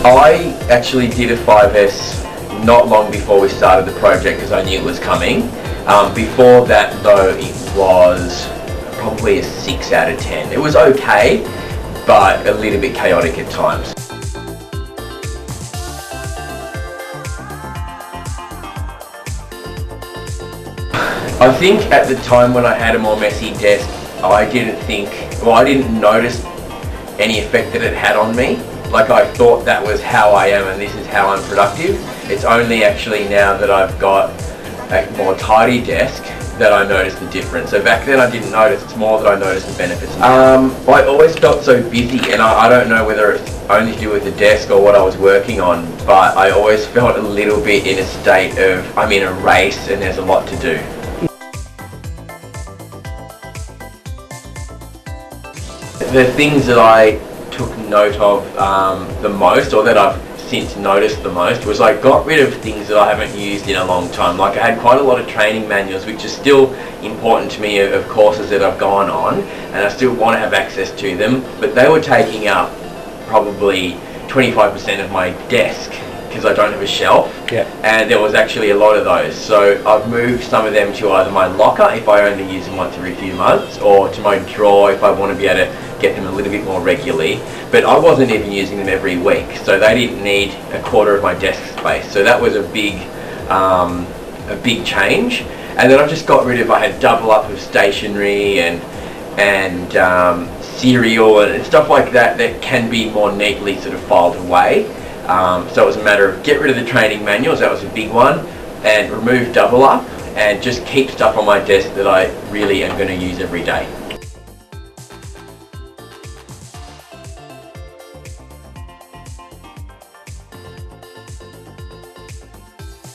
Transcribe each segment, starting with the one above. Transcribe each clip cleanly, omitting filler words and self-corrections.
I actually did a 5S not long before we started the project because I knew it was coming. Before that though, it was probably a 6 out of 10. It was okay, but a little bit chaotic at times. I think at the time when I had a more messy desk, I didn't notice any effect that it had on me. Like, I thought that was how I am and this is how I'm productive. It's only actually now that I've got a more tidy desk that I notice the difference. So back then I didn't notice, it's more that I noticed the benefits. I always felt so busy, and I don't know whether it's only to do with the desk or what I was working on, but I always felt a little bit in a state of, I'm in a race and there's a lot to do. The things that I took note of the most, or that I've since noticed the most, was I got rid of things that I haven't used in a long time. Like, I had quite a lot of training manuals, which is still important to me, of courses that I've gone on, and I still want to have access to them, but they were taking up probably 25% of my desk because I don't have a shelf. Yeah. And there was actually a lot of those. So I've moved some of them to either my locker if I only use them once every few months, or to my drawer if I want to be able to get them a little bit more regularly. But I wasn't even using them every week, so they didn't need a quarter of my desk space. So that was a big change. And then I just got rid of, I had double up of stationery and cereal and stuff like that that can be more neatly sort of filed away. So it was a matter of get rid of the training manuals, that was a big one, and remove double up and just keep stuff on my desk that I really am going to use every day.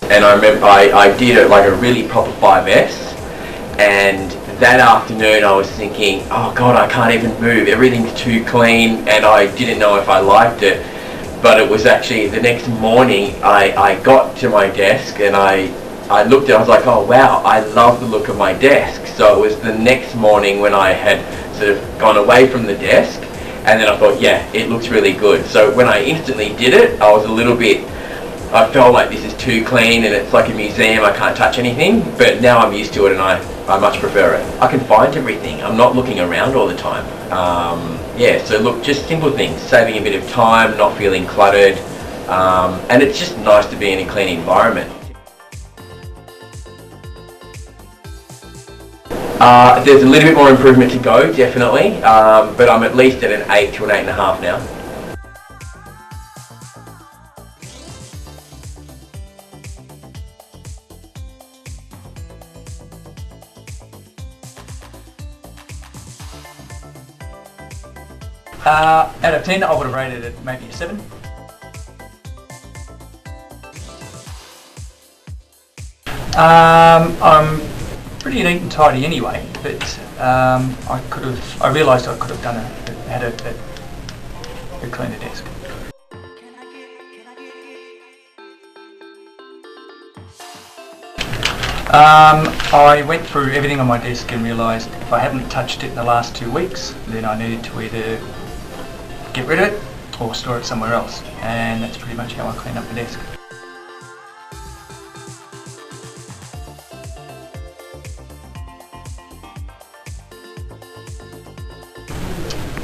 And I remember I did it like a really proper 5S, and that afternoon I was thinking, oh God, I can't even move, everything's too clean, and I didn't know if I liked it. But it was actually the next morning I got to my desk and I looked at it, I was like, oh wow, I love the look of my desk. So it was the next morning when I had sort of gone away from the desk, and then I thought, yeah, it looks really good. So when I instantly did it, I was a little bit, I felt like this is too clean and it's like a museum, I can't touch anything, but now I'm used to it and I much prefer it. I can find everything, I'm not looking around all the time. Yeah, so look, just simple things, saving a bit of time, not feeling cluttered, and it's just nice to be in a clean environment. There's a little bit more improvement to go, definitely, but I'm at least at an 8 to an 8.5 now. Out of 10, I would have rated it maybe a 7. I'm pretty neat and tidy anyway, but I realised I could have had a cleaner desk. I went through everything on my desk and realised if I haven't touched it in the last 2 weeks, then I needed to either get rid of it or store it somewhere else, and that's pretty much how I clean up the desk.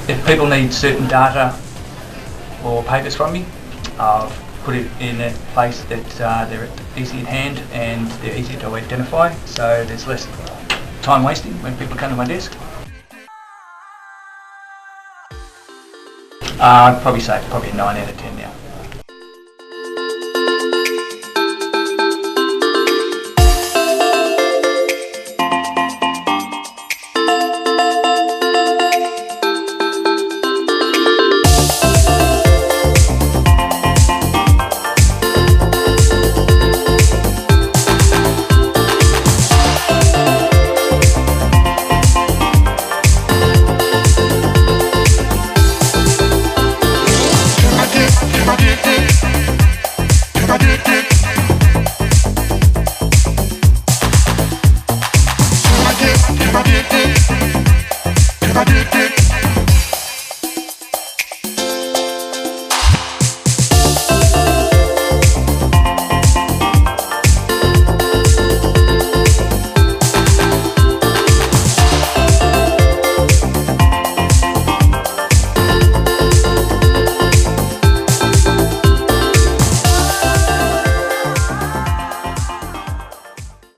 If people need certain data or papers from me, I've put it in a place that they're easy at hand and they're easy to identify, so there's less time wasting when people come to my desk. I'd probably say probably a 9 out of 10 now.